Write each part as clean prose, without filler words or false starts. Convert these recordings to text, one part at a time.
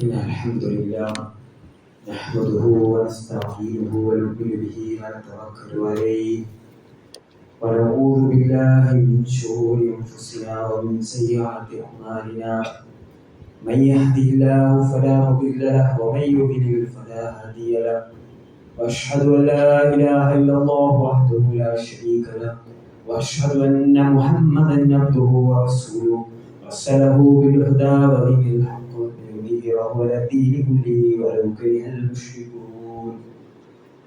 إن الحمد لله نحمده ونستعينه ونؤمن به ونتوكل عليه ونعوذ بالله من شرور أنفسنا ومن سيئات أعمالنا من يهده الله فلا مضل له ومن يضلل فلا هادي له وأشهد أن لا إله إلا الله وحده لا شريك له وأشهد أن محمدا عبده ورسوله أرسله بالهدى ودين الحق ليظهره على الدين كله ولو كره المشركون.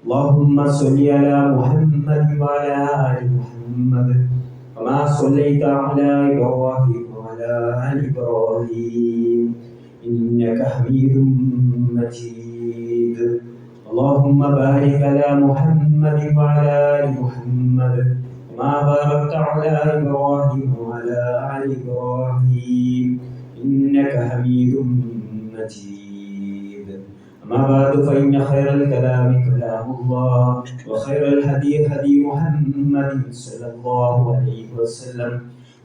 اللهم صل على محمد وعلى آل محمد كما صليت على إبراهيم وعلى آل إبراهيم إنك حميد مجيد. اللهم بارك على محمد وعلى آل محمد كما باركت على إبراهيم وعلى آل إبراهيم إنك حميد مجيد. أما بعد فإن خير الكلام كلام الله وخير الهدي هدي محمد صلى الله عليه وسلم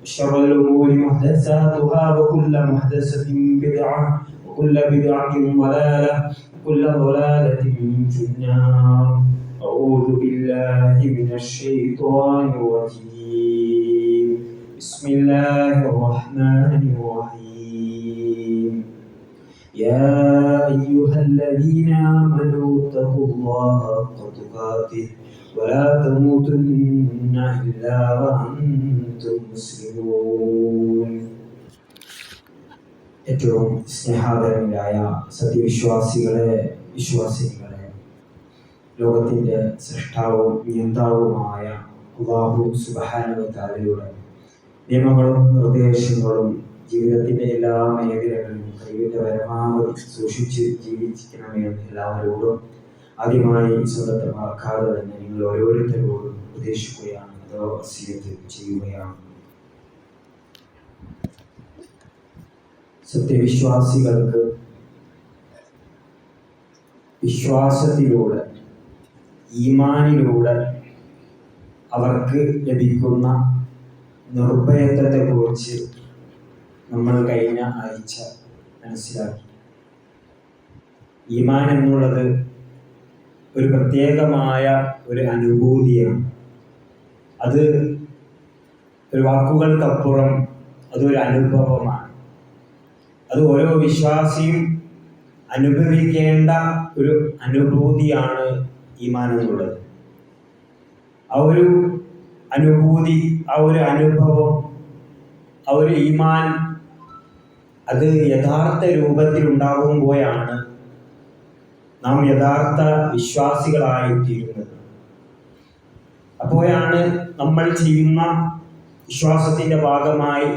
وشر الأمور محدثاتها وكل محدثة بدعة وكل بدعة ضلالة وكل ضلالة في النار. أعوذ بالله من الشيطان الرجيم. بسم الله الرحمن الرحيم. يا أيها الذين آمنوا اتقوا الله حق تقاته ولا تموتن إلا وأنتم مسلمون. ഏറ്റവും സ്നേഹാദരങ്ങളായ സത്യവിശ്വാസികളെ, വിശ്വാസികളെ, ലോകത്തിൻ്റെ സൃഷ്ടാവും നിയന്താവുമായ അല്ലാഹു സുബ്ഹാനഹു വ തആലയുടെ നിയമങ്ങളും നിർദ്ദേശങ്ങളും ജീവിതത്തിൻ്റെ എല്ലാ മേഖലകളിലും കഴിവിൻ്റെ പരമാവധി സൂക്ഷിച്ച് ജീവിക്കണമെന്ന് എല്ലാവരോടും ആദ്യമായി സ്വന്തത്തെ മറക്കാതെ തന്നെ നിങ്ങൾ ഓരോരുത്തരോടും ഉപദേശിക്കുകയാണ്, അതോ വസിയത്ത് ചെയ്യുകയാണ്. സത്യവിശ്വാസികൾക്ക് വിശ്വാസത്തിലൂടെ, ഈമാനിലൂടെ അവർക്ക് ലഭിക്കുന്ന നിർഭയത്വത്തെക്കുറിച്ച് നമ്മൾ കഴിഞ്ഞ ആഴ്ച മനസ്സിലാക്കി. ഈമാൻ എന്നുള്ളത് ഒരു പ്രത്യേകമായ ഒരു അനുഭൂതിയാണ്. അത് ഒരു വാക്കുകൾക്കപ്പുറം അതൊരു അനുഭവമാണ്. അത് ഓരോ വിശ്വാസിയും അനുഭവിക്കേണ്ട ഒരു അനുഭൂതിയാണ് ഈമാൻ എന്നുള്ളത്. ആ ഒരു അനുഭൂതി, ആ ഒരു അനുഭവം, ആ ഒരു ഈമാൻ അത് യഥാർത്ഥ രൂപത്തിൽ ഉണ്ടാകുമ്പോഴാണ് നാം യഥാർത്ഥ വിശ്വാസികളായിത്തീരുന്നത്. അപ്പോഴാണ് നമ്മൾ ചെയ്യുന്ന വിശ്വാസത്തിൻ്റെ ഭാഗമായി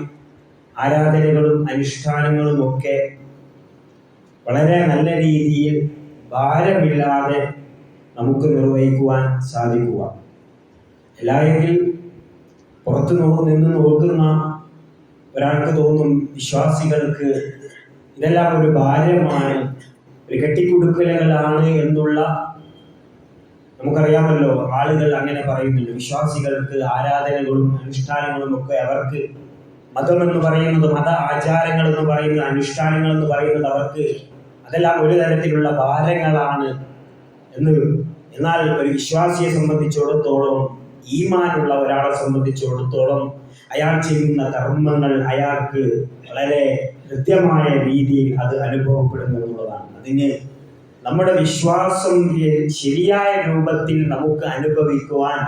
ആരാധനകളും അനുഷ്ഠാനങ്ങളും ഒക്കെ വളരെ നല്ല രീതിയിൽ ഭാരമില്ലാതെ നമുക്ക് നിർവഹിക്കുവാൻ സാധിക്കുക. എല്ലായെങ്കിൽ പുറത്തു നിന്ന് നോക്കുന്ന ഒരാൾക്ക് തോന്നും വിശ്വാസികൾക്ക് ഇതെല്ലാം ഒരു ഭാരമാണ്, ഒരു കെട്ടിക്കുടുക്കലുകളാണ് എന്നുള്ള. നമുക്കറിയാമല്ലോ, ആളുകൾ അങ്ങനെ പറയുന്നുണ്ട്. വിശ്വാസികൾക്ക് ആരാധനകളും അനുഷ്ഠാനങ്ങളും ഒക്കെ, അവർക്ക് മതമെന്ന് പറയുന്നത്, മത ആചാരങ്ങൾ എന്ന് പറയുന്നത്, അനുഷ്ഠാനങ്ങൾ എന്ന് പറയുന്നത് അവർക്ക് അതെല്ലാം ഒരു തരത്തിലുള്ള ഭാരങ്ങളാണ് എന്ന്. എന്നാൽ ഒരു വിശ്വാസിയെ സംബന്ധിച്ചിടത്തോളം, ഈമാനുള്ള ഒരാളെ സംബന്ധിച്ചിടത്തോളം അയാൾ ചെയ്യുന്ന കർമ്മങ്ങൾ അയാൾക്ക് വളരെ കൃത്യമായ രീതിയിൽ അത് അനുഭവപ്പെടുന്നു എന്നുള്ളതാണ്. അതിന് നമ്മുടെ വിശ്വാസം ശരിയായ രൂപത്തിൽ നമുക്ക് അനുഭവിക്കുവാൻ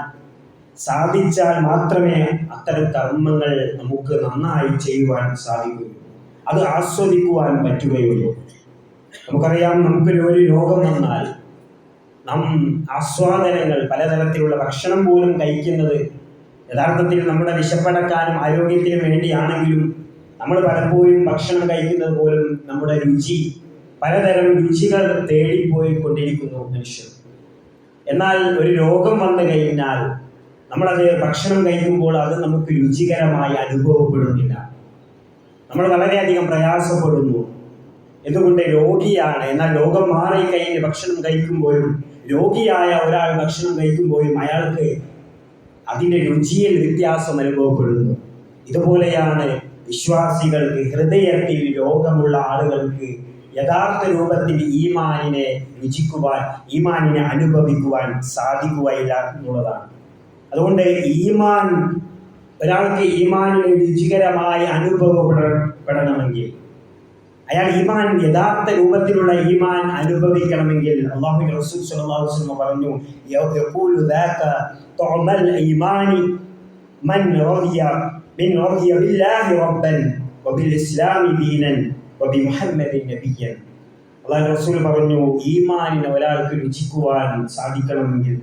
സാധിച്ചാൽ മാത്രമേ അത്തരം കർമ്മങ്ങൾ നമുക്ക് നന്നായി ചെയ്യുവാൻ സാധിക്കുകയുള്ളൂ, അത് ആസ്വദിക്കുവാൻ പറ്റുകയുള്ളൂ. നമുക്കറിയാം, നമുക്ക് ഒരു രോഗം വന്നാൽ നാം ആസ്വാദനങ്ങൾ, പലതരത്തിലുള്ള ഭക്ഷണം പോലും കഴിക്കുന്നത് യഥാർത്ഥത്തിൽ നമ്മുടെ വിശപ്പടക്കാനും ആരോഗ്യത്തിനും വേണ്ടിയാണെങ്കിലും നമ്മൾ പലപ്പോഴും ഭക്ഷണം കഴിക്കുന്നത് പോലും നമ്മുടെ രുചി, പലതരം രുചികൾ തേടിപ്പോയിക്കൊണ്ടിരിക്കുന്നു മനുഷ്യർ. എന്നാൽ ഒരു രോഗം വന്നു കഴിഞ്ഞാൽ നമ്മളത് ഭക്ഷണം കഴിക്കുമ്പോൾ അത് നമുക്ക് രുചികരമായി അനുഭവപ്പെടുന്നില്ല. നമ്മൾ വളരെയധികം പ്രയാസപ്പെടുന്നു. എന്തുകൊണ്ട്? രോഗിയാണ്. എന്നാൽ രോഗം മാറിക്കഴിഞ്ഞ് ഭക്ഷണം കഴിക്കുമ്പോഴും, രോഗിയായ ഒരാൾ ഭക്ഷണം കഴിക്കുമ്പോഴും അയാൾക്ക് അതിൻ്റെ രുചിയിൽ വ്യത്യാസം അനുഭവപ്പെടുന്നു. ഇതുപോലെയാണ് വിശ്വാസികൾക്ക്, ഹൃദയത്തിൽ രോഗമുള്ള ആളുകൾക്ക് യഥാർത്ഥ രൂപത്തിൽ ഈമാനിനെ രുചിക്കുവാൻ, ഈമാനിനെ അനുഭവിക്കുവാൻ സാധിക്കുകയില്ല എന്നുള്ളതാണ്. അതുകൊണ്ട് ഒരാൾക്ക് ഈമാനിനെ രുചികരമായി അനുഭവപ്പെടണമെങ്കിൽ, അയാൾ ഈമാൻ യഥാർത്ഥ രൂപത്തിലുള്ള ഈമാൻ അനുഭവിക്കണമെങ്കിൽ അല്ലാഹുവിന്റെ റസൂൽ സ്വല്ലല്ലാഹു അലൈഹി വസല്ലം പറഞ്ഞു, യഖൂലു ദാക തുഅമൽ ഈമാനി മൻ റദിയ ബില്ലാഹി റബ്ബൻ വബിൽ ഇസ്ലാമി ദീനൻ വബിമുഹമ്മദിൻ നബിയ്യൻ. അല്ലാഹുവിന്റെ റസൂൽ പറഞ്ഞു, ഈമാനിനെ ഒരാൾക്ക് രുചിക്കുവാൻ സാധിക്കണമെങ്കിൽ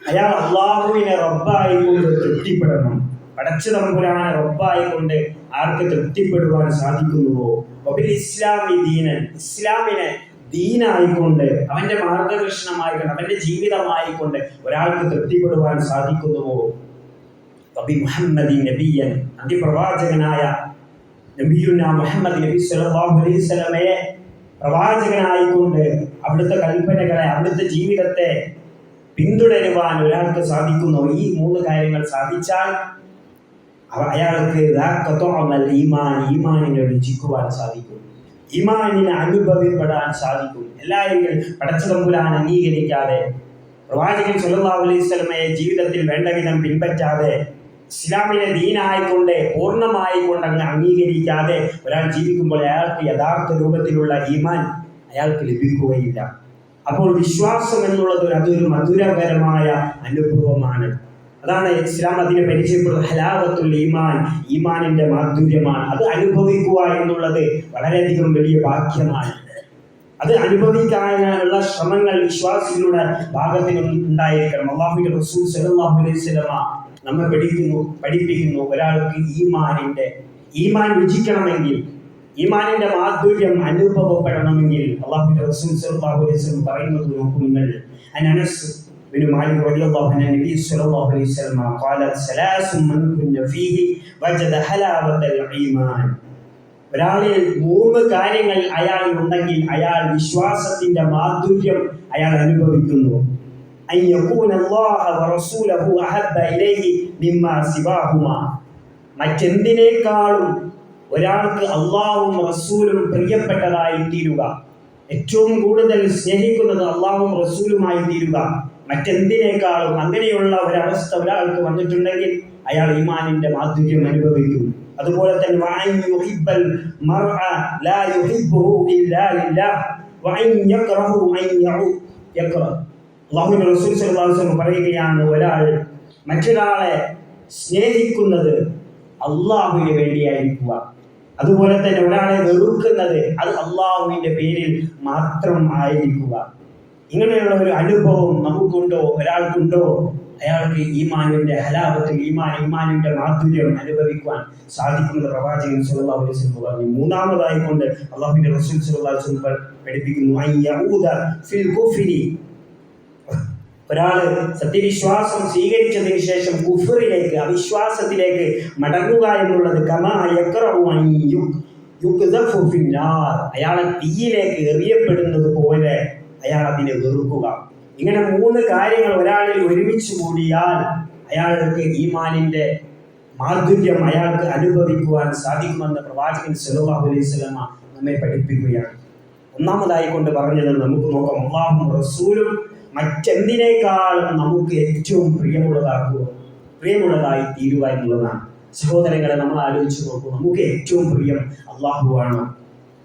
അയാൾ അല്ലാഹുവിനെ റബ്ബായിക്കൊണ്ട് തൃപ്തിപ്പെടണം. പടച്ച തമ്പുരാനെ റബ്ബായിക്കൊണ്ട് ആർക്ക് തൃപ്തിപ്പെടുവാൻ സാധിക്കുന്നുവോ, വബിൽ ഇസ്ലാമി ദീനൻ, ഇസ്ലാമിനെ ദീനായിക്കൊണ്ട്, അവന്റെ മാർഗദർശനമായിക്കൊണ്ട്, അവന്റെ ജീവിതമായിക്കൊണ്ട് ഒരാൾക്ക് തൃപ്തിപ്പെടുവാൻ സാധിക്കുന്നുവോ, വബി മുഹമ്മദിൻ നബിയ്യൻ, അന്ത്യപ്രവാചകനായ നബിയുന മുഹമ്മദ് നബി സല്ലല്ലാഹു അലൈഹി വസല്ലമയെ പ്രവാചകനായിക്കൊണ്ട് അവിടുത്തെ കൽപ്പനകളെ, അവിടുത്തെ ജീവിതത്തെ പിന്തുടരുവാൻ ഒരാൾക്ക് സാധിക്കുന്നു. ഈ 3 കാര്യങ്ങൾ സാധിച്ചാൽ അയാൾക്ക് ഈമാനിനെ രുചിക്കുവാൻ സാധിക്കും, ഈമാനിനെ അനുഭവപ്പെടാൻ സാധിക്കും. എല്ലായെങ്കിൽ പടച്ച തമ്പുരാൻ അംഗീകരിക്കാതെ, പ്രവാചകൻ സല്ലല്ലാഹു അലൈഹി വസല്ലമയെ ജീവിതത്തിൽ വേണ്ട വിധം പിൻപറ്റാതെ, ഇസ്ലാമിനെ ദീനായിക്കൊണ്ട് പൂർണ്ണമായിക്കൊണ്ട് അങ്ങ് അംഗീകരിക്കാതെ ഒരാൾ ജീവിക്കുമ്പോൾ അയാൾക്ക് യഥാർത്ഥ രൂപത്തിലുള്ള ഈമാൻ അയാൾക്ക് ലഭിക്കുകയില്ല. അപ്പോൾ വിശ്വാസം എന്നുള്ളത് അതൊരു മധുരകരമായ അനുഭവമാണ്. അതാണ് ഇസ്ലാം അതിനെ പരിചയപ്പെടുന്നത് ഹലാവത്തുൽ ഈമാൻ, ഈമാനിന്റെ മാധുര്യമാണ്. അത് അനുഭവിക്കുക എന്നുള്ളത് വളരെയധികം വലിയ ഭാഗ്യമാണ്. അത് അനുഭവിക്കാനുള്ള ശ്രമങ്ങൾ വിശ്വാസികളുടെ ഭാഗത്ത് ഉണ്ടായിരിക്കണം. അല്ലാഹുവിന്റെ റസൂൽ സല്ലല്ലാഹു അലൈഹി വസല്ലമ നമ്മെ പഠിപ്പിക്കുന്നു, ഒരാൾക്ക് ഈമാൻ രുചിക്കണമെങ്കിൽ, ഈമാനിന്റെ മാധുര്യം അനുഭവപ്പെടണമെങ്കിൽ അല്ലാഹുവിന്റെ റസൂൽ സല്ലല്ലാഹു അലൈഹി വസല്ലം പറയുന്നത് നോക്കൂ നിങ്ങൾ. അനസ് ബിൻ മാലിക് റളിയല്ലാഹു അൻഹു നബി സല്ലല്ലാഹു അലൈഹി വസല്ലം ഖാല സലാസു മൻ കുന്ന ഫീഹി വജദ ഹലാവത്തൽ ഈമാൻ. ഒരാളിൽ 3 കാര്യങ്ങൾ അയാളിൽ ഉണ്ടെങ്കിൽ അയാൾ വിശ്വാസത്തിന്റെ മാധുര്യം അയാൾ അനുഭവിക്കുന്നു. അൻ യകൂന അല്ലാഹ വറസൂലുഹു അഹബ്ബ ഇലൈഹി മിമ്മാ സിവാഹുമാ. മറ്റെന്തിനേക്കാളും ഒരാൾക്ക് അല്ലാഹുവും റസൂലും പ്രിയപ്പെട്ടതായി തീരുക, ഏറ്റവും കൂടുതൽ സ്നേഹിക്കുന്നത് അല്ലാഹുവും റസൂലുമായി തീരുക, മറ്റെന്തിനേക്കാളും. അങ്ങനെയുള്ള ഒരവസ്ഥ ഒരാൾക്ക് വന്നിട്ടുണ്ടെങ്കിൽ അയാൾ ഈമാനിന്റെ മാധുര്യം അനുഭവിക്കും. അതുപോലെ തന്നെ വഅൻ യുഹിബ്ബൽ മർഅ ലാ യുഹിബ്ബുഹു ഇല്ലാ ലില്ലാഹ് വഅൻ യക്റഹു അൻ യക്റഹ. അല്ലാഹുവിന്റെ റസൂൽ സ്വല്ലല്ലാഹു അലൈഹി വസല്ലം പറയുകയാണ്, ഒരാൾ മറ്റൊരാളെ സ്നേഹിക്കുന്നത് അല്ലാഹുവിന് വേണ്ടിയായിരിക്കുക, അതുപോലെ തന്നെ ഒരാളെ വെറുക്കുന്നത് അത് അല്ലാഹുവിന്റെ പേരിൽ മാത്രം ആയിരിക്കുക. ഇങ്ങനെയുള്ള ഒരു അനുഭവം നമുക്കുണ്ടോ, ഒരാൾക്കുണ്ടോ, അയാൾക്ക് ഈമാനിന്റെ ഹലാവത്തിൽ ഈമാനിന്റെ മാധുര്യം അനുഭവിക്കുവാൻ സാധിക്കുന്നത് പ്രവാചകൻ സല്ലല്ലാഹു അലൈഹി വസല്ലം പറഞ്ഞു. 3-മതായി കൊണ്ട് അല്ലാഹുവിന്റെ റസൂൽ സല്ലല്ലാഹു അലൈഹി വസല്ലം പഠിപ്പിക്കുന്നു, അയ്യഊദ ഫിൽ കുഫ്രി. ഒരാൾ സത്യവിശ്വാസം സ്വീകരിച്ചതിന് ശേഷം കുഫറിലേക്ക്, അവിശ്വാസത്തിലേക്ക് മടങ്ങുക എന്നുള്ളത് കമാ യക്റഹു അൻ യുഖ്ദഫു ഫിന്നാർ, അയാളെ തീയിലേക്ക് എറിയപ്പെടുന്നത് പോലെ അയാൾ അതിനെ വെറുക്കുക. ഇങ്ങനെ 3 കാര്യങ്ങൾ ഒരാളിൽ ഒരുമിച്ച് കൂടിയാൽ അയാൾക്ക് ഈമാനിന്റെ മാധുര്യം അയാൾക്ക് അനുഭവിക്കുവാൻ സാധിക്കുമെന്ന് പ്രവാചകൻ സല്ലല്ലാഹു അലൈഹി വസല്ലം നമ്മെ പഠിപ്പിക്കുകയാണ്. 1-മതായി കൊണ്ട് പറഞ്ഞത് നമുക്ക് നോക്കാം. അല്ലാഹുവും റസൂലും മറ്റെന്തിനേക്കാളും നമുക്ക് ഏറ്റവും പ്രിയമുള്ളതായി തീരുക എന്നുള്ളതാണ്. സഹോദരങ്ങളെ, നമ്മൾ ആലോചിച്ച് നോക്കൂ, നമുക്ക് ഏറ്റവും പ്രിയം അല്ലാഹുവാണോ?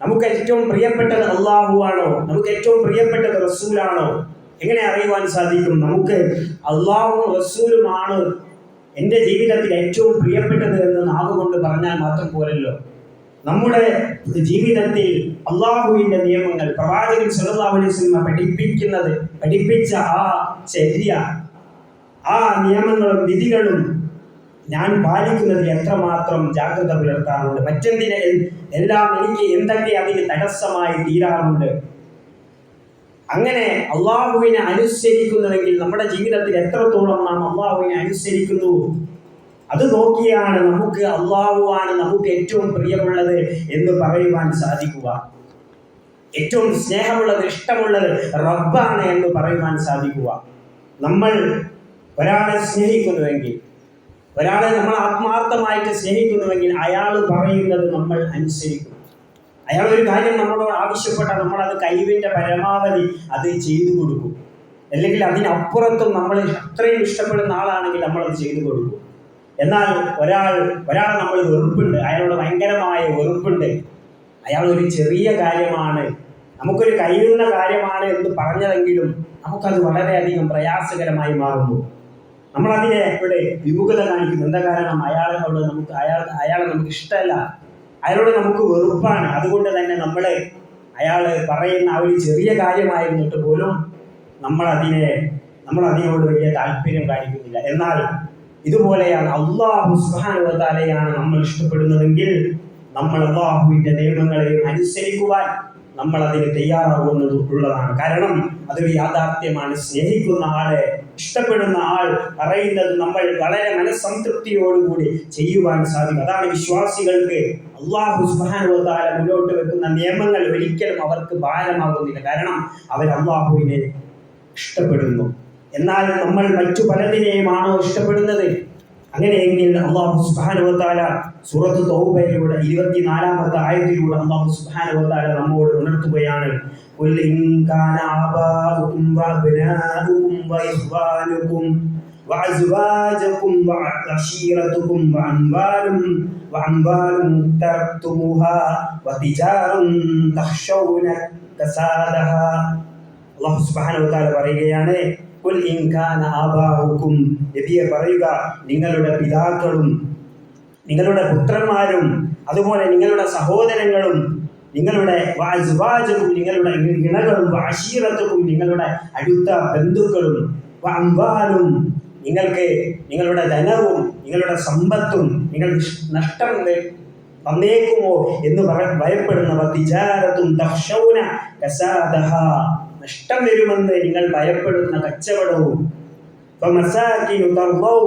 നമുക്ക് ഏറ്റവും പ്രിയപ്പെട്ടത് അല്ലാഹുവാണോ? നമുക്ക് ഏറ്റവും പ്രിയപ്പെട്ടത് റസൂലാണോ? എങ്ങനെ അറിയുവാൻ സാധിക്കും? നമുക്ക് അല്ലാഹുവും റസൂലുമാണ് എൻ്റെ ജീവിതത്തിൽ ഏറ്റവും പ്രിയപ്പെട്ടത് എന്ന് നാവ് കൊണ്ട് പറഞ്ഞാൽ മാത്രം പോരല്ലോ. നമ്മുടെ ജീവിതത്തിൽ അല്ലാഹുവിന്റെ നിയമങ്ങൾ, പ്രവാചകൻ സല്ലല്ലാഹു അലൈഹി വസല്ലം പഠിപ്പിച്ച ആ ചര്യ, ആ നിയമങ്ങളും വിധികളും ഞാൻ പാലിക്കുന്നതിൽ എത്രമാത്രം ജാഗ്രത പുലർത്താറുണ്ട്. എല്ലാം എനിക്ക് എന്തൊക്കെ അതിന് തടസ്സമായി തീരാറുണ്ട്. അങ്ങനെ അല്ലാഹുവിനെ അനുസരിക്കുന്നുവെങ്കിൽ നമ്മുടെ ജീവിതത്തിൽ എത്രത്തോളം നാം അല്ലാഹുവിനെ അനുസരിക്കുന്നു, അത് നോക്കിയാണ് നമുക്ക് അല്ലാഹുവാണ് നമുക്ക് ഏറ്റവും പ്രിയമുള്ളത് എന്ന് പറയുവാൻ സാധിക്കുക. ഏറ്റവും സ്നേഹമുള്ളത്, ഇഷ്ടമുള്ളത് റബ്ബാണ് എന്ന് പറയുവാൻ സാധിക്കുക. നമ്മൾ ഒരാളെ സ്നേഹിക്കുന്നുവെങ്കിൽ, ഒരാളെ നമ്മൾ ആത്മാർത്ഥമായിട്ട് സ്നേഹിക്കുന്നുവെങ്കിൽ അയാൾ പറയുന്നത് നമ്മൾ അനുസരിക്കും. അയാൾ ഒരു കാര്യം നമ്മളോട് ആവശ്യപ്പെട്ടാൽ നമ്മളത് കഴിവിൻ്റെ പരമാവധി അത് ചെയ്തു കൊടുക്കും. അല്ലെങ്കിൽ അതിനപ്പുറത്തും നമ്മൾ അത്രയും ഇഷ്ടപ്പെടുന്ന ആളാണെങ്കിൽ നമ്മളത് ചെയ്തു കൊടുക്കും. എന്നാൽ ഒരാൾ നമ്മൾ വെറുപ്പുണ്ട്, അയാളോട് ഭയങ്കരമായ വെറുപ്പുണ്ട്, അയാൾ ഒരു ചെറിയ കാര്യമാണ്, നമുക്കൊരു കഴിയുന്ന കാര്യമാണ് എന്ന് പറഞ്ഞതെങ്കിലും നമുക്കത് വളരെയധികം പ്രയാസകരമായി മാറുന്നു. നമ്മളതിനെ ഇവിടെ വിമുഖത കാണിക്കുന്നു. എന്താ കാരണം? അയാളെ നമുക്ക് ഇഷ്ടമല്ല, അയാളോട് നമുക്ക് വെറുപ്പാണ്. അതുകൊണ്ട് തന്നെ അയാൾ പറയുന്ന ആ ഒരു ചെറിയ കാര്യമായിരുന്നിട്ട് പോലും നമ്മളതിനോട് വലിയ താല്പര്യം കാണിക്കുന്നില്ല. എന്നാൽ ഇതുപോലെയാണ് അല്ലാഹു സുബ്ഹാനഹു വ തആലയാണ് നമ്മൾ ഇഷ്ടപ്പെടുന്നതെങ്കിൽ നമ്മൾ അല്ലാഹുവിൻ്റെ നിയമങ്ങളെയും അനുസരിക്കുവാൻ നമ്മൾ അതിന് തയ്യാറാകുന്നതുള്ളതാണ്. കാരണം അതൊരു യാഥാർത്ഥ്യമാണ്. സ്നേഹിക്കുന്ന ആളെ, ഇഷ്ടപ്പെടുന്ന ആൾ പറയുന്നത് നമ്മൾ വളരെ മനസ്സംതൃപ്തിയോടുകൂടി ചെയ്യുവാൻ സാധിക്കും. അതാണ് വിശ്വാസികൾക്ക് അല്ലാഹു സുബ്ഹാനഹു വ തആല മുന്നോട്ട് വെക്കുന്ന നിയമങ്ങൾ ഒരിക്കലും അവർക്ക് ഭാരമാകുന്നില്ല. കാരണം അവർ അല്ലാഹുവിനെ ഇഷ്ടപ്പെടുന്നു. എന്നാൽ നമ്മൾ മറ്റു പലതിനെയുമാണോ ഇഷ്ടപ്പെടുന്നത്? അങ്ങനെയെങ്കിൽ അല്ലാഹു സുബ്ഹാനഹു വ തആല സൂറത്ത് തൗബയിലൂടെ 24-ാമത്തെ ആയത്തിലൂടെ അല്ലാഹു സുബ്ഹാനഹു വ തആല നമ്മോട് ഉണർത്തുകയാണ്. ഖുൽ ഇൻ കാന ആബാഉകും വഅബ്നാഉകും വഇഖ്വാനുകും വഅസ്വാജുകും വഅശീറതുകും വഅംവാലും തറക്തുമുഹാ വതിജാറുൻ തഖ്ശൗന കസാദഹാ. അല്ലാഹു സുബ്ഹാനഹു വ തആല പറയുകയാണ്, ഖുൽ ഇൻ കാന ആബാഉകും, നബിയെ പറയുക, നിങ്ങളുടെ പിതാക്കളും നിങ്ങളുടെ പുത്രന്മാരും അതുപോലെ നിങ്ങളുടെ സഹോദരങ്ങളും നിങ്ങളുടെ വഅസ്വാജുകും നിങ്ങളുടെ ഇണകളും വഅശീറതുകും നിങ്ങളുടെ അടുത്ത ബന്ധുക്കളും വഅംവാലും നിങ്ങളുടെ ധനവും നിങ്ങളുടെ സമ്പത്തും നിങ്ങൾ നഷ്ടം വന്നേക്കുമോ എന്ന് ഭയപ്പെടുന്ന വതിജാറത്തും തഖ്ശൗന കസാദഹാ, നഷ്ടം വരുമെന്ന് നിങ്ങൾ ഭയപ്പെടുന്ന കച്ചവടവും വമസാകിനു തർളൗ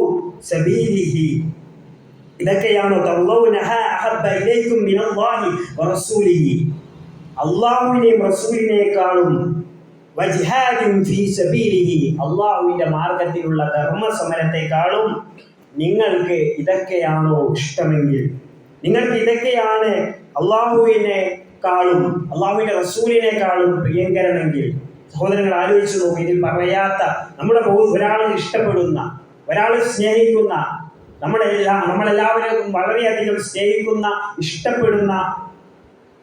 സബീലിഹി, ഇതൊക്കെയാണോ തർളൗനഹാ അഹബ്ബ ഇലൈക്കും മിനല്ലാഹി വറസൂലിഹി, അല്ലാഹുവിനെയും റസൂലിനേക്കാളും വജിഹാദിൻ ഫീ സബീലിഹി, അല്ലാഹുവിൻ്റെ മാർഗത്തിലുള്ള ധർമ്മസമരത്തെക്കാളും നിങ്ങൾക്ക് ഇതൊക്കെയാണോ ഇഷ്ടമെങ്കിൽ, നിങ്ങൾക്ക് ഇതൊക്കെയാണ് അല്ലാഹുവിനേക്കാളും അല്ലാഹുവിൻ്റെ റസൂലിനേക്കാളും പ്രിയങ്കരമെങ്കിൽ, സഹോദരങ്ങൾ ആലോചിച്ച് നോക്കും. ഇതിൽ പറയാത്ത ഒരാൾ ഇഷ്ടപ്പെടുന്ന, ഒരാൾ സ്നേഹിക്കുന്ന, നമ്മളെല്ലാവരും വളരെയധികം സ്നേഹിക്കുന്ന, ഇഷ്ടപ്പെടുന്ന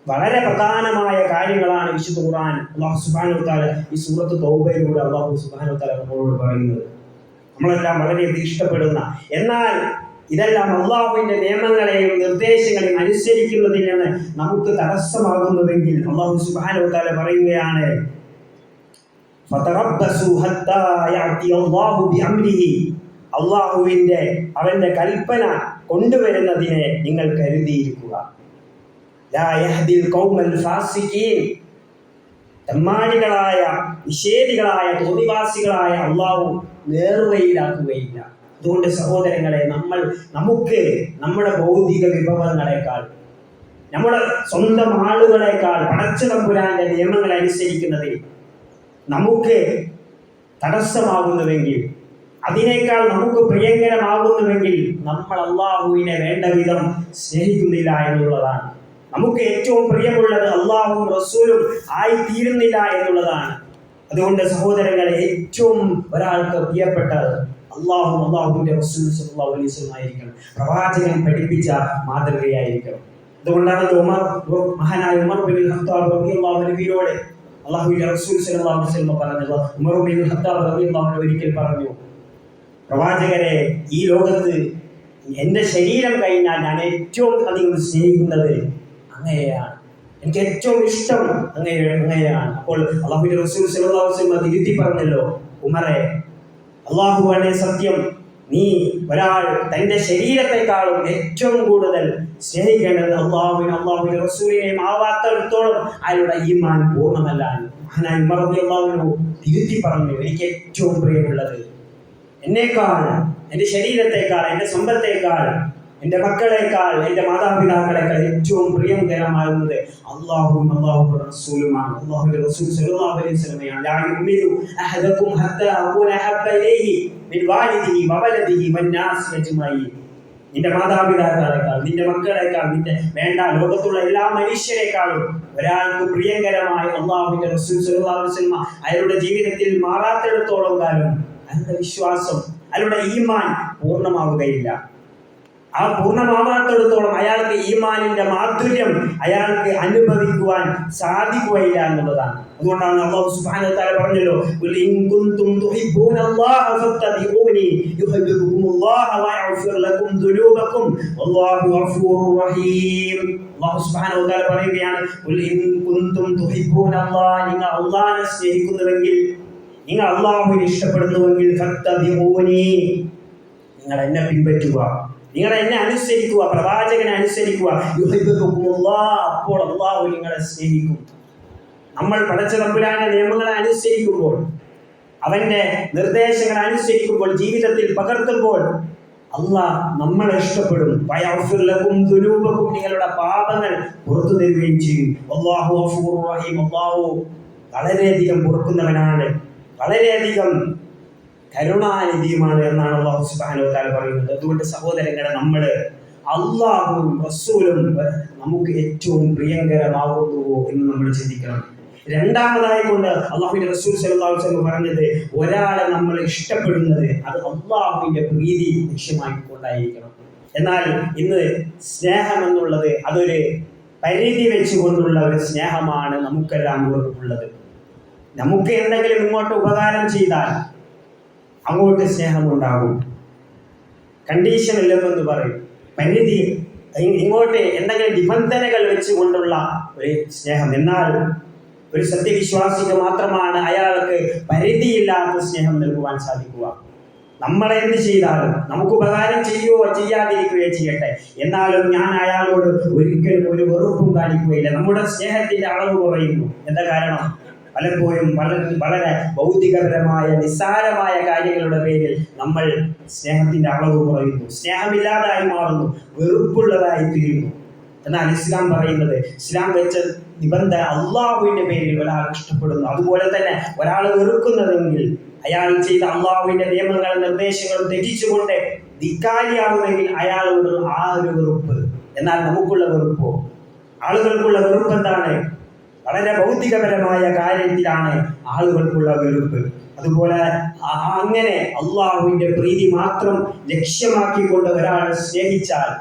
വളരെ പ്രധാനമായ കാര്യങ്ങളാണ് വിശുദ്ധ ഖുർആൻ അല്ലാഹു സുബ്ഹാനഹു വ തആല ഈ സൂറത്ത് തൗബയിലൂടെ അല്ലാഹു സുബ്ഹാനഹു വ തആല നമ്മളോട് പറയുന്നത്. നമ്മളെല്ലാം വളരെയധികം ഇഷ്ടപ്പെടുന്ന, എന്നാൽ ഇതെല്ലാം അല്ലാഹുവിൻ്റെ നിയമങ്ങളെയും നിർദ്ദേശങ്ങളെയും അനുസരിക്കുന്നതിൽ നിന്ന് നമുക്ക് തടസ്സമാകുന്നുവെങ്കിൽ അല്ലാഹു സുബ്ഹാനഹു വ തആല പറയുകയാണ്, ഫതറബ്ബസു ഹത്താ യഅതി അല്ലാഹു ബിഅംരിഹി, അവന്റെ കൽപ്പന കൊണ്ടുവരുന്നതിനെ നിങ്ങൾ കരുതിയിരിക്കുക. ലാ യഹ്ദിൽ ഖൗമൽ ഫാസിഖീൻ, തെമ്മാടികളായ നിഷേധികളായ തോന്നിവാസികളായ അല്ലാഹു നേർവഴിയിലാക്കുകയില്ല. അതുകൊണ്ട് സഹോദരങ്ങളെ, നമുക്ക് നമ്മുടെ ഭൗതിക വിഭവങ്ങളെക്കാൾ, നമ്മുടെ സ്വന്തം ആളുകളെക്കാൾ പടച്ചതമ്പുരാന്റെ നിയമങ്ങൾ അനുസരിക്കുന്നതിൽ നമുക്ക് തടസ്സമാകുന്നുവെങ്കിൽ, അതിനേക്കാൾ നമുക്ക് പ്രിയങ്കരമാകുന്നുവെങ്കിൽ നമ്മൾ അല്ലാഹുവിനെ വേണ്ട വിധം സ്നേഹിക്കുന്നില്ല എന്നുള്ളതാണ്. നമുക്ക് ഏറ്റവും പ്രിയമുള്ളത് അല്ലാഹുവും റസൂലും ആയിത്തീരുന്നില്ല എന്നുള്ളതാണ്. അതുകൊണ്ട് സഹോദരങ്ങളെ, ഏറ്റവും ഒരാൾക്ക് പ്രിയപ്പെട്ടത് അല്ലാഹുവിന്റെ റസൂൽ സല്ലല്ലാഹു അലൈഹി വസല്ലം ആയിരിക്കണം. പ്രവാചകൻ പഠിപ്പിച്ച മാതൃകയായിരിക്കണം. അതുകൊണ്ടാണ് മഹാനായ ഉമർ ബിൻ ഖത്താബ് റളിയല്ലാഹു അൻഹുവിനോട് അല്ലാഹുവിന്റെ റസൂൽ സല്ലല്ലാഹു അലൈഹി വസല്ലം പറഞ്ഞത്. ഉമർ ബിൻ ഖത്താബ് റളിയല്ലാഹു അൻഹു ഒരിക്കൽ പറഞ്ഞു, പ്രവാചകരെ, ഈ ലോകത്ത് എൻ്റെ ശരീരം കഴിഞ്ഞാൽ ഞാൻ ഏറ്റവും അധികം സ്നേഹിക്കുന്നത് അങ്ങയെയാണ്, എനിക്ക് ഏറ്റവും ഇഷ്ടം അങ്ങനെയാണ്. അപ്പോൾ അല്ലാഹുവിന്റെ റസൂൽ സല്ലല്ലാഹു അലൈഹി വസല്ലം തിരുത്തി പറഞ്ഞല്ലോ, ഉമറെ, അല്ലാഹുവാണ് സത്യം, നീ ഒരാൾ തൻ്റെ ശരീരത്തെക്കാളും ഏറ്റവും കൂടുതൽ സ്നേഹിക്കേണ്ടത് അല്ലാഹുവിന്റെ റസൂലിനെയും ആവാത്തടത്തോളം അയാളുടെ ഈമാൻ പൂർണ്ണമല്ല. മഹാനായ ഉമർ റളിയല്ലാഹു അൻഹു തിരുത്തി പറഞ്ഞു, എനിക്ക് ഏറ്റവും പ്രിയമുള്ളത് എന്നേക്കാൾ, എൻ്റെ ശരീരത്തെക്കാൾ, എൻ്റെ സമ്പത്തേക്കാൾ, എൻ്റെ മക്കളെക്കാൾ, എൻ്റെ മാതാപിതാക്കളെക്കാൾ ഏറ്റവും പ്രിയങ്കരമാകുന്നത് അല്ലാഹുവും അല്ലാഹുവിന്റെ റസൂലുമാണ്. അല്ലാഹുവിന്റെ റസൂൽ സല്ലല്ലാഹു അലൈഹി വസല്ലമയാണ്. ലാ യുമിനു അഹദകും ഹത്താ അകൂന അഹബ്ബ ഇലൈഹി മിൻ വാലിദിഹി വവലദിഹി വന്നാസ് അജ്മഈൻ. നിന്റെ മാതാപിതാക്കളെക്കാൾ, നിന്റെ മക്കളെക്കാൾ, നിന്റെ വേണ്ട ലോകത്തുള്ള എല്ലാ മനുഷ്യരെക്കാളും ഒരാൾക്ക് പ്രിയങ്കരമായ അല്ലാഹുവിന്റെ റസൂൽ സ്വല്ലല്ലാഹു അലൈഹി വസല്ലം അയാളുടെ ജീവിതത്തിൽ മാറാത്തിടത്തോളം കാലം അയാളുടെ വിശ്വാസം, അയാളുടെ ഈമാൻ പൂർണ്ണമാവുകയില്ല. ആ പൂർണ്ണമാവാത്തിടത്തോളം അയാൾക്ക് ഈമാനിന്റെ മാധുര്യം അയാൾക്ക് അനുഭവിക്കുവാൻ സാധിക്കുകയില്ല എന്നുള്ളതാണ്. അതുകൊണ്ടാണ് അല്ലാഹു സുബ്ഹാനഹു വ തആല പറഞ്ഞല്ലോ, ഖുൽ ഇൻ കുൻതും തുഹിബ്ബൂനല്ലാഹ ഫത്തബിഊനി യുഹിബ്ബുകുമുല്ലാഹ വയഗ്ഫിർ ലക്കും ദുനൂബക്കും വല്ലാഹു ഗഫൂറുർ റഹീം. അല്ലാഹു സുബ്ഹാനഹു വ തആല പറയുകയാണ്, ഖുൽ ഇൻ കുൻതും തുഹിബ്ബൂനല്ലാഹ, നിങ്ങൾ അല്ലാഹുവിനെ സ്നേഹിക്കുന്നുവെങ്കിൽ, നിങ്ങൾ അല്ലാഹുവിനെ ഇഷ്ടപ്പെടുന്നുവെങ്കിൽ ഫത്തബിഊനി, നിങ്ങൾ എന്നെ പിൻപറ്റുക, നിങ്ങൾ എന്നെ അനുസരിക്കുക, പ്രവാചകനെ അനുസരിക്കുക. യുഹിബ്ബുകുമുല്ലാഹ്, അപ്പോൾ അല്ലാഹു നിങ്ങളെ സ്നേഹിക്കും. നമ്മൾ പടച്ച തമ്പുരാന്റെ നിയമങ്ങളെ അനുസരിക്കുമ്പോൾ, അവന്റെ നിർദ്ദേശങ്ങൾ അനുസരിക്കുമ്പോൾ, ജീവിതത്തിൽ പകർത്തുമ്പോൾ അല്ലാഹ് നമ്മളെ ഇഷ്ടപ്പെടും. വയഗ്ഫിർ ലക്കും ദുനൂബക്കും, നിങ്ങളുടെ പാപങ്ങൾ പുറത്തു തരുകയും ചെയ്യും. അല്ലാഹു ഗഫൂറുർ റഹീം, അല്ലാഹു വളരെയധികം പൊറുക്കുന്നവനാണ്, വളരെയധികം കരുണാനിധിയുമാണ് എന്നാണ് അല്ലാഹു സുബ്ഹാനഹു വ തആല പറയുന്നത്. അതുകൊണ്ട് സഹോദരങ്ങളെ, നമ്മൾ അല്ലാഹുവും റസൂലും നമുക്ക് ഏറ്റവും പ്രിയങ്കരമാകുന്നുവോ എന്ന് നമ്മൾ ചിന്തിക്കണം. രണ്ടാമതായി കൊണ്ട് അല്ലാഹുവിന്റെ റസൂൽ സ്വല്ലല്ലാഹു അലൈഹി വസല്ലം പറഞ്ഞത്, ഒരാളെ നമ്മൾ ഇഷ്ടപ്പെടുന്നത് അത് അല്ലാഹുവിന്റെ പ്രീതി ലക്ഷ്യമാക്കിക്കൊണ്ടായിരിക്കണം. എന്നാൽ ഇന്ന് സ്നേഹം എന്നുള്ളത് അതൊരു പരിധി വെച്ചുകൊണ്ടുള്ള ഒരു സ്നേഹമാണ് നമുക്കെല്ലാം ഉള്ളത്. നമുക്ക് എന്തെങ്കിലും ഇങ്ങോട്ട് ഉപകാരം ചെയ്താൽ അങ്ങോട്ട് സ്നേഹമുണ്ടാകും. കണ്ടീഷൻ ഇല്ലെന്ന് പറയും. പരിധി, ഇങ്ങോട്ട് എന്തെങ്കിലും നിബന്ധനകൾ വെച്ചുകൊണ്ടുള്ള ഒരു സ്നേഹം. എന്നാൽ ഒരു സത്യവിശ്വാസിക്ക് മാത്രമാണ് അയാൾക്ക് പരിധിയില്ലാത്ത സ്നേഹം നൽകുവാൻ സാധിക്കുക. നമ്മളെന്ത് ചെയ്താലും, നമുക്ക് ഉപകാരം ചെയ്യുകയോ ചെയ്യാതിരിക്കുകയോ ചെയ്യട്ടെ, എന്നാലും ഞാൻ അയാളോട് ഒരിക്കലും ഒരു വെറുപ്പും കാണിക്കുകയില്ല. നമ്മുടെ സ്നേഹത്തിന്റെ അളവ് കുറയുന്നു. എന്താ കാരണം? പലപ്പോഴും വളരെ ഭൗതികപരമായ നിസ്സാരമായ കാര്യങ്ങളുടെ പേരിൽ നമ്മൾ സ്നേഹത്തിന്റെ അളവ് കുറയുന്നു, സ്നേഹമില്ലാതായി മാറുന്നു, വെറുപ്പുള്ളതായി തീരുന്നു. എന്നാൽ ഇസ്ലാം പറയുന്നത്, ഇസ്ലാം വെച്ച നിബന്ധന അള്ളാഹുവിന്റെ പേരിൽ ഒരാൾ ഇഷ്ടപ്പെടുന്നു. അതുപോലെ തന്നെ ഒരാൾ വെറുക്കുന്നതെങ്കിൽ, അയാൾ ചെയ്ത അള്ളാഹുവിന്റെ നിയമങ്ങളും നിർദ്ദേശങ്ങളും തെറ്റിച്ചുകൊണ്ട് ധിക്കാരിയാവുമെങ്കിൽ അയാളോട് ആ ഒരു വെറുപ്പ്. എന്നാൽ നമുക്കുള്ള വെറുപ്പോ, ആളുകൾക്കുള്ള വെറുപ്പ് എന്താണ്? വളരെ ഭൗതികപരമായ കാര്യത്തിലാണ് ആളുകൾക്കുള്ള വെറുപ്പ്. അതുപോലെ അങ്ങനെ അള്ളാഹുവിന്റെ പ്രീതി മാത്രം ലക്ഷ്യമാക്കിക്കൊണ്ട് ഒരാളെ സ്നേഹിച്ചാൽ,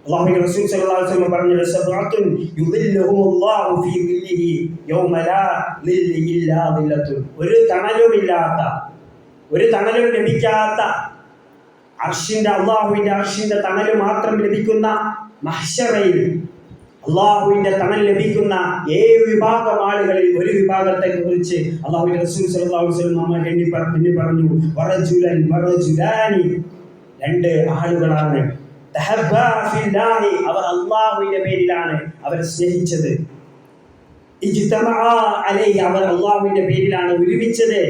അല്ലാഹുവിന്റെ റസൂൽ സ്വല്ലല്ലാഹു അലൈഹി വസല്ലം പറഞ്ഞു, സബഅത്തുൻ യുദില്ലുഹുമുല്ലാഹു ഫീ ദില്ലിഹി യൗമ ലാ ദില്ല ഇല്ലാ ദില്ലത്തുൻ, ഒരു തണലും ലഭിക്കാത്ത അല്ലാഹുവിന്റെ അർശിന്റെ തണൽ മാത്രം ലഭിക്കുന്ന മഹ്ശറയിൽ അള്ളാഹുവിന്റെ തണൽ ലഭിക്കുന്ന 7 വിഭാഗം ആളുകളിൽ ഒരു വിഭാഗത്തെ കുറിച്ച് അല്ലാഹുവിന്റെ റസൂൽ സ്വല്ലല്ലാഹു അലൈഹി വസല്ലം നമ്മൾ എണ്ണി പറഞ്ഞു, വറജുലാനി, 2 ആളുകളാണ്. തഹബ്ബാ ഫില്ലാഹി, അവർ അല്ലാഹുവിന്റെ പേരിലാണ് അവർ സ്നേഹിച്ചത്. ഇജ്തമഅ അലൈഹി, അവർ അല്ലാഹുവിന്റെ പേരിലാണ് ഒരുമിച്ചത്.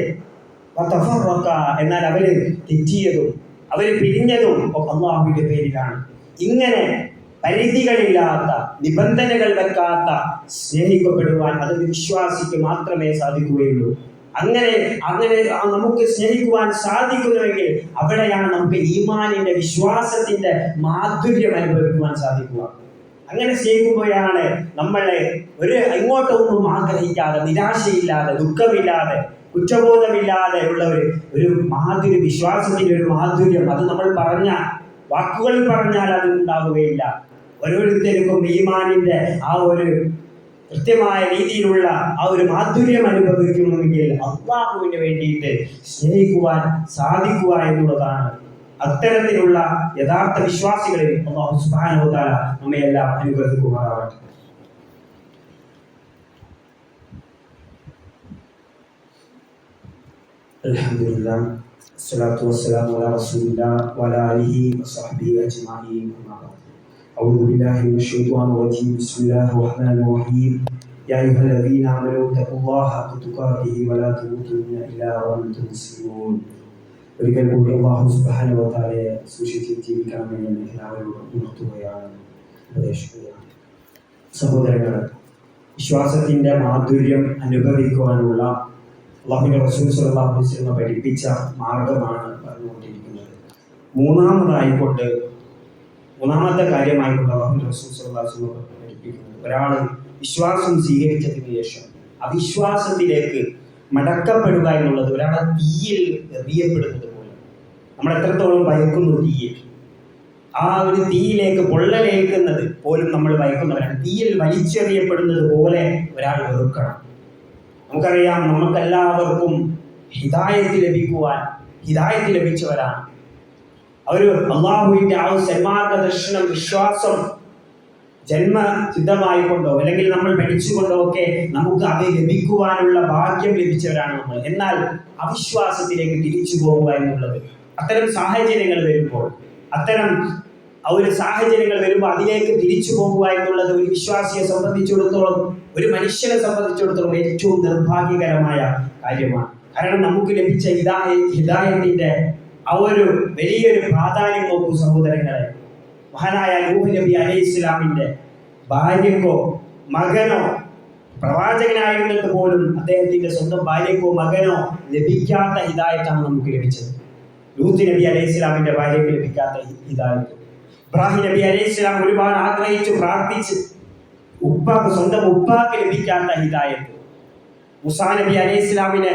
വതഫറഖ, എന്നാൽ അവര് തെറ്റിയതും അവര് പിരിഞ്ഞതും അല്ലാഹുവിന്റെ പേരിലാണ്. ഇങ്ങനെ പരിധികളില്ലാത്ത, നിബന്ധനകൾ വെക്കാത്ത സ്നേഹിക്കപ്പെടുവാൻ അത് വിശ്വാസിക്ക് മാത്രമേ സാധിക്കുകയുള്ളൂ. അങ്ങനെ നമുക്ക് സ്നേഹിക്കുവാൻ സാധിക്കുന്നുവെങ്കിൽ അവിടെയാണ് നമുക്ക് ഈമാനിന്റെ, വിശ്വാസത്തിന്റെ മാധുര്യം അനുഭവിക്കുവാൻ സാധിക്കുക. അങ്ങനെ സ്നേഹിക്കുമ്പോഴാണ് നമ്മളെ ഇങ്ങോട്ടൊന്നും ആഗ്രഹിക്കാതെ, നിരാശയില്ലാതെ, ദുഃഖമില്ലാതെ, കുറ്റബോധമില്ലാതെ ഉള്ള ഒരു മാധുര്യം, വിശ്വാസത്തിന്റെ ഒരു മാധുര്യം. അത് നമ്മൾ വാക്കുകളിൽ പറഞ്ഞാൽ അത് ഉണ്ടാവുകയില്ല. ഓരോരുത്തർക്കും ഈമാനിന്റെ ആ ഒരു കൃത്യമായ രീതിയിലുള്ള ആ ഒരു മാധുര്യം അനുഭവിക്കണമെങ്കിൽ അല്ലാഹുവിന് വേണ്ടിയിട്ട് സ്നേഹിക്കുവാൻ സാധിക്കുക എന്നുള്ളതാണ്. അത്തരത്തിലുള്ള യഥാർത്ഥ വിശ്വാസികളിൽ അല്ലാഹു സുബ്ഹാനഹു വ തആല നമ്മയെല്ലാം അനുഗ്രഹിക്കുമാറാവട്ടെ. അൽഹംദുലില്ലാഹ്, അസ്സലാത്തു വസ്സലാമു അലാ റസൂലില്ലാഹ് വഅലാ ആലിഹി വസഹ്ബിഹി അജ്മഈൻ. أعوذ بالله من الشيطان الرجيم. بسم الله الرحمن الرحيم. يا أيها الذين آمنوا اتقوا الله حق تقاته ولا تموتن إلا وأنتم مسلمون. ഒരിക്കൽ കൂടി അല്ലാഹു സുബ്ഹാനഹു വ തആലയെ സൂക്ഷിച്ച് ജീവിക്കണമെന്ന് എല്ലാവരോടും ഉണർത്തുകയാണ്, ഉപദേശിക്കുകയാണ്. സഹോദരങ്ങളെ, വിശ്വാസത്തിന്റെ മാധുര്യം അനുഭവിക്കുവാനുള്ള അല്ലാഹുവിന്റെ റസൂൽ സ്വല്ലല്ലാഹു അലൈഹി വസല്ലം പഠിപ്പിച്ച മാർഗമാണ് പറഞ്ഞുകൊണ്ടിരിക്കുന്നത്. മൂന്നാമതായിക്കൊണ്ട് മൂന്നാമത്തെ കാര്യമായിക്കൊണ്ട് അല്ലാഹു റസൂൽ സ്വല്ലല്ലാഹു അലൈഹി വസല്ലം പഠിപ്പിക്കുന്നത്, ഒരാൾ വിശ്വാസം സ്വീകരിച്ചതിന് ശേഷം അവിശ്വാസത്തിലേക്ക് മടക്കപ്പെടുക എന്നുള്ളത് ഒരാളെ തീയിൽ എറിയപ്പെടുന്നത് പോലെ. നമ്മൾ എത്രത്തോളം ഭയക്കുന്നു തീയിൽ, ആ ഒരു തീയിലേക്ക് പൊള്ളലേൽക്കുന്നത് പോലും നമ്മൾ ഭയക്കുന്നവരാണ്. തീയിൽ വലിച്ചെറിയപ്പെടുന്നത് പോലെ ഒരാൾ വെറുക്കണം. നമുക്കറിയാം, നമുക്കെല്ലാവർക്കും ഹിദായത്ത് ലഭിച്ചവരാണ്. അവർ അള്ളാഹുവിൻ്റെ ആ സന്മാർഗദർശനം, വിശ്വാസം ജന്മസിദ്ധമായിക്കൊണ്ടോ അല്ലെങ്കിൽ നമ്മൾ പഠിച്ചുകൊണ്ടോ ഒക്കെ നമുക്ക് അത് ലഭിക്കുവാനുള്ള ഭാഗ്യം ലഭിച്ചവരാണ് നമ്മൾ. എന്നാൽ അവിശ്വാസത്തിലേക്ക് തിരിച്ചു പോകുക എന്നുള്ളത്, അത്തരം സാഹചര്യങ്ങൾ വരുമ്പോൾ അതിലേക്ക് തിരിച്ചു പോകുക എന്നുള്ളത് ഒരു വിശ്വാസിയെ സംബന്ധിച്ചിടത്തോളം, ഒരു മനുഷ്യനെ സംബന്ധിച്ചിടത്തോളം ഏറ്റവും നിർഭാഗ്യകരമായ കാര്യമാണ്. കാരണം നമുക്ക് ലഭിച്ച ഹിദായത്തിന്റെ ആ ഒരു വലിയൊരു പ്രാധാന്യം നോക്കൂ സഹോദരങ്ങളെ. മഹാനായ നൂഹ് നബി അലൈഹിസ്സലാമിന്റെ ഭാര്യക്കോ മകനോ, പ്രവാചകനായിരുന്നിട്ട് പോലും അദ്ദേഹത്തിന്റെ സ്വന്തം ഭാര്യക്കോ മകനോ ലഭിക്കാത്ത ഹിദായത്താണ് നമുക്ക് ലഭിച്ചത്. ലൂത്ത് നബി അലൈഹിസ്സലാമിന്റെ ഭാര്യയ്ക്ക് ലഭിക്കാത്ത ഹിദായത്ത്, ഇബ്രാഹിം നബി അലൈഹിസ്സലാം ഒരുപാട് ആഗ്രഹിച്ചു പ്രാർത്ഥിച്ച് സ്വന്തം ഉപ്പാക്ക് ലഭിക്കാത്ത ഹിദായത്ത്, മൂസാ നബി അലൈഹിസ്സലാമിനെ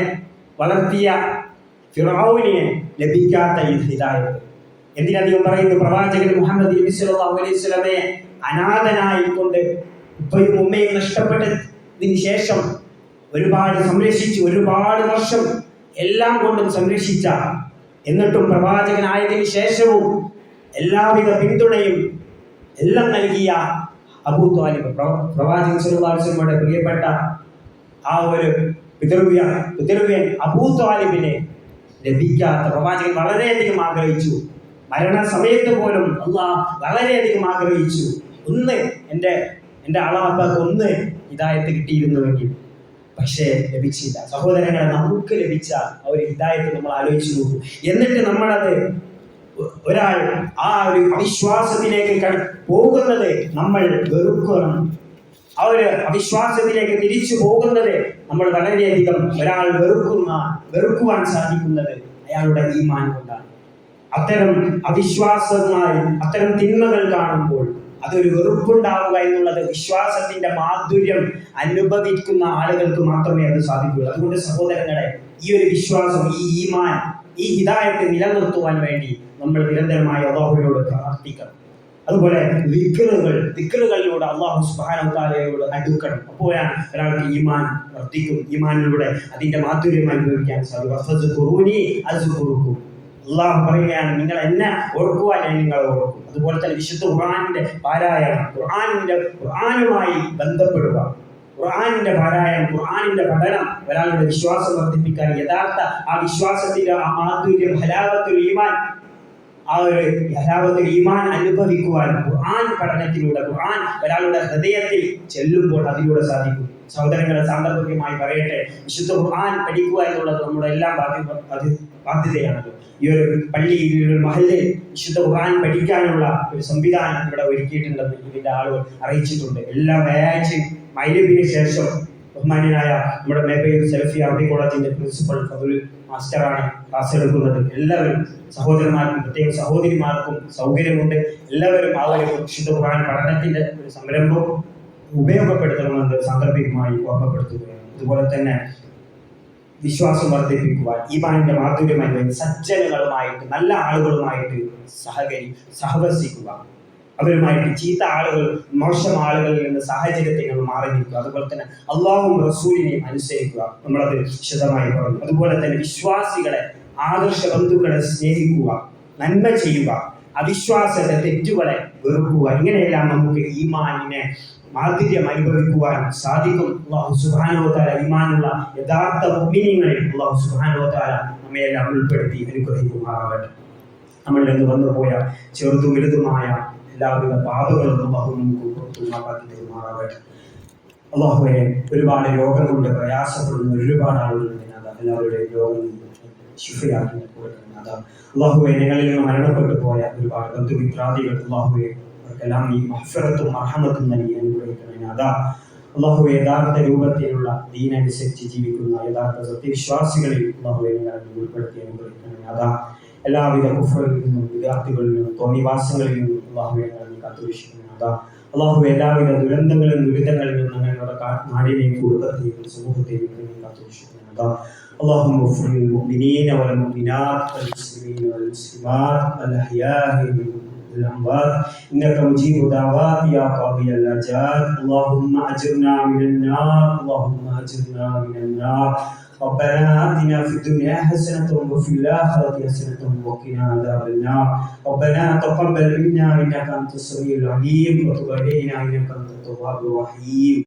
വളർത്തിയ ഫിർഔനിനെ ലഭിക്കാത്ത ഹിദായത്ത്. എന്തിനധികം പറയുന്നു, പ്രവാചകൻ മുഹമ്മദ് നബി സല്ലല്ലാഹു അലൈഹി വസല്ലമയെ അനാഥനായിക്കൊണ്ട് ഉപ്പയും ഉമ്മയും നഷ്ടപ്പെട്ടതിന് ശേഷം ഒരുപാട് സംരക്ഷിച്ചു, ഒരുപാട് വർഷം എല്ലാം കൊണ്ടും സംരക്ഷിച്ച, എന്നിട്ടും പ്രവാചകനായതിനു ശേഷവും എല്ലാവിധ പിന്തുണയും എല്ലാം നൽകിയ അബൂ ത്വാലിബ്, പ്രവാചകൻ സല്ലല്ലാഹു അലൈഹി വസല്ലമയുടെ പ്രിയപ്പെട്ട ആ ഒരു പിതൃവ്യൻ അബൂ ത്വാലിബിനെ ലഭിക്കാത്ത പ്രവാചകൻ വളരെയധികം ആഗ്രഹിച്ചു. മരണസമയത്ത് പോലും അല്ലാഹ് വളരെയധികം ആഗ്രഹിച്ചു, ഒന്ന് എൻ്റെ ആളാപ്പാക്ക് ഒന്ന് ഹിദായത്ത് കിട്ടിയിരുന്നുവെങ്കിൽ. പക്ഷേ ലഭിച്ചില്ല. സഹോദരങ്ങളെ, നമുക്ക് ലഭിച്ച ആ ഒരു ഹിദായത്ത് നമ്മൾ ആലോചിച്ച് നോക്കൂ. എന്നിട്ട് നമ്മളത് ഒരാൾ ആ ഒരു അവിശ്വാസത്തിലേക്ക് പോകുന്നത് നമ്മൾ വെറുക്കണം. ആ ഒരു അവിശ്വാസത്തിലേക്ക് തിരിച്ചു പോകുന്നത് നമ്മൾ വളരെയധികം ഒരാൾ വെറുക്കുവാൻ സാധിക്കുന്നത് അയാളുടെ ഈമാൻ കൊണ്ടാണ്. അത്തരം അവിശ്വാസമായി അത്തരം തിന്മകൾ കാണുമ്പോൾ അതൊരു വെറുപ്പുണ്ടാവുക എന്നുള്ളത് വിശ്വാസത്തിന്റെ മാധുര്യം അനുഭവിക്കുന്ന ആളുകൾക്ക് മാത്രമേ അത് സാധിക്കുകയുള്ളൂ. അതുകൊണ്ട് സഹോദരങ്ങളെ, ഈ ഒരു വിശ്വാസം, ഈ ഈമാൻ, ഈ ഹിദായത്ത് നിലനിർത്തുവാൻ വേണ്ടി നമ്മൾ നിരന്തരമായി അല്ലാഹുവിനോട് പ്രാർത്ഥിക്കണം. അതുപോലെ ദിക്റുകളിലൂടെ അല്ലാഹു സുബ്ഹാനഹു വ തആലയോട് അടുക്കണം. അപ്പോഴാണ് ഒരാൾക്ക് ഈമാൻ വർദ്ധിക്കും. ഈമാനിലൂടെ അതിന്റെ മാധുര്യം അനുഭവിക്കാൻ സാധിക്കും. അള്ളാഹു പറയുകയാണ്, നിങ്ങൾ എന്നെ ഓർക്കുവാൻ ഞാൻ നിങ്ങളെ ഓർക്കും. അതുപോലെ തന്നെ വിശുദ്ധ ഖുർആനിന്റെ പാരായണം, ഖുർആനുമായി ബന്ധപ്പെടുക, ഖുർആനിന്റെ പാരായണം, ഖുർആനിന്റെ പഠനം ഒരാളുടെ വിശ്വാസം വർദ്ധിപ്പിക്കാൻ, യഥാർത്ഥ ആ വിശ്വാസത്തിന്റെ ആ മാധുര്യം, ഹലാവത്തുൽ ഈമാൻ അനുഭവിക്കുവാൻ ഖുർആൻ പഠനത്തിലൂടെ, ഖുർആൻ ഒരാളുടെ ഹൃദയത്തിൽ ചെല്ലുമ്പോൾ അതിലൂടെ സാധിക്കും. സഹോദരങ്ങളെ, സാന്ദർഭികമായി പറയട്ടെ, വിശുദ്ധ ഖുർആൻ പഠിക്കുക എന്നുള്ളത് നമ്മുടെ എല്ലാം ബാധ്യതയാണല്ലോ. ഈ ഒരു പള്ളിയിൽ, ഈ ഒരു മഹല്ലിൽ വിശുദ്ധ ഖുർആൻ പഠിക്കാനുള്ള ഒരു സംവിധാനം ഇവിടെ ഒരുക്കിയിട്ടുണ്ടെന്ന് ഇതിന്റെ ആളുകൾ അറിയിച്ചിട്ടുണ്ട്. എല്ലാ വ്യാഴാഴ്ചയും മഗ്‌രിബിന് ശേഷം ബഹുമാന്യനായ നമ്മുടെ മേപ്പയൂർ സലഫി അറബി കോളേജിന്റെ പ്രിൻസിപ്പൽ ഫതുൽ മാസ്റ്ററാണ് ക്ലാസ് എടുക്കുന്നത്. എല്ലാവരും സഹോദരന്മാർക്കും പ്രത്യേകം സഹോദരിമാർക്കും സൗകര്യമുണ്ട്. എല്ലാവരും ആ ഒരു വിശുദ്ധ ഖുർആൻ പഠനത്തിന്റെ ഒരു സംരംഭം ഉപയോഗപ്പെടുത്തണമെന്ന് സാന്ദർഭികമായി ഓർമ്മപ്പെടുത്തുകയാണ്. അതുപോലെ തന്നെ വിശ്വാസം വർദ്ധിപ്പിക്കുവാൻ, ഈമാനിന്റെ മാധുര്യമായി സജ്ജനങ്ങളുമായിട്ട്, നല്ല ആളുകളുമായിട്ട് സഹവസിക്കുക, അവരുമായിട്ട് ചീത്ത ആളുകൾ, മോശം ആളുകളിൽ നിന്ന് സാഹചര്യത്തിൽ നമ്മൾ മാറി നിൽക്കുക. അതുപോലെ തന്നെ അള്ളാഹുവും റസൂലിനെയും അനുസരിക്കുക. നമ്മളത് വിശദമായി പറഞ്ഞു. അതുപോലെ തന്നെ വിശ്വാസികളെ, ആദർശ ബന്ധുക്കളെ സ്നേഹിക്കുക, നന്മ ചെയ്യുക, അവിശ്വാസത്തെ, തെറ്റുകളെ വെറുക്കുക. ഇങ്ങനെയെല്ലാം നമുക്ക് ഈമാനിനെ മാധുര്യം അനുഭവിക്കുവാൻ സാധിക്കും. അല്ലാഹു സുബ്ഹാനഹു വ തആല ഈമാനുള്ള യഥാർത്ഥ മുഅ്മിനീങ്ങളിൽ അല്ലാഹു സുബ്ഹാനഹു വ തആല നമ്മയെല്ലാം ഉൾപ്പെടുത്തി അനുഗ്രഹിക്കുമാറാകട്ടെ. നമ്മളിൽ നിന്ന് വന്നുപോയ ചെറുതും വലുതുമായ എല്ലാവിധ പാപങ്ങളും അല്ലാഹു നമുക്ക് പുറത്തുമാറാക്കി തരുമാറാകട്ടെ. അല്ലാഹുവേ, ഒരുപാട് രോഗം കൊണ്ട് പ്രയാസപ്പെടുന്ന ഒരുപാട് ആളുകളുണ്ട്. എല്ലാവരുടെയും രോഗം ശിഫയാക്കി കൊടുക്കുന്നത്. അല്ലാഹുവേ, ഞങ്ങളിൽ നിന്ന് മരണപ്പെട്ടു പോയ ഒരുപാട് ബന്ധുമിത്രാദികൾ, അല്ലാഹുവേ, അവർക്കെല്ലാം ഈ മഗ്ഫിറത്തും മർഹമത്തും നൽകി അനുഗ്രഹിക്കണമേ. അല്ലാഹുവേ, യഥാർത്ഥ രൂപത്തിലുള്ള ദീനനുസരിച്ച് ജീവിക്കുന്ന യഥാർത്ഥ സത്യവിശ്വാസികളിൽ അല്ലാഹുവേ ഉൾപ്പെടുത്തി അനുഗ്രഹിക്കണമേ. എല്ലാവിധ കുഫ്റിൽ നിന്നും, വിദ്യാർത്ഥികളിൽ നിന്നും, തോന്നിവാസങ്ങളിൽ നിന്നും അള്ളാഹുവെ നീ കാത്തുരക്ഷിക്കണമേ. അള്ളാഹുവെ എല്ലാവിധ ദുരന്തങ്ങളും ദുരിതങ്ങളിൽ നിന്നും ഞങ്ങളുടെ നാടിനെയും കുടുംബത്തെയും സമൂഹത്തെയും നീ കാത്തുരക്ഷിക്കണമേ. اللهم اغفر للمؤمنين والمؤمنات والمسلمين والمسلمات الأحياء الأموات إنك مجيب دعوات يا قاضي الحاجات. اللهم أجرنا من النار، اللهم أجرنا من النار. ربنا آتنا في الدنيا حسنة وفي الآخرة حسنة وقنا عذاب النار. ربنا تقبل منا إنك أنت السميع العليم وتب علينا إنك أنت التواب الرحيم.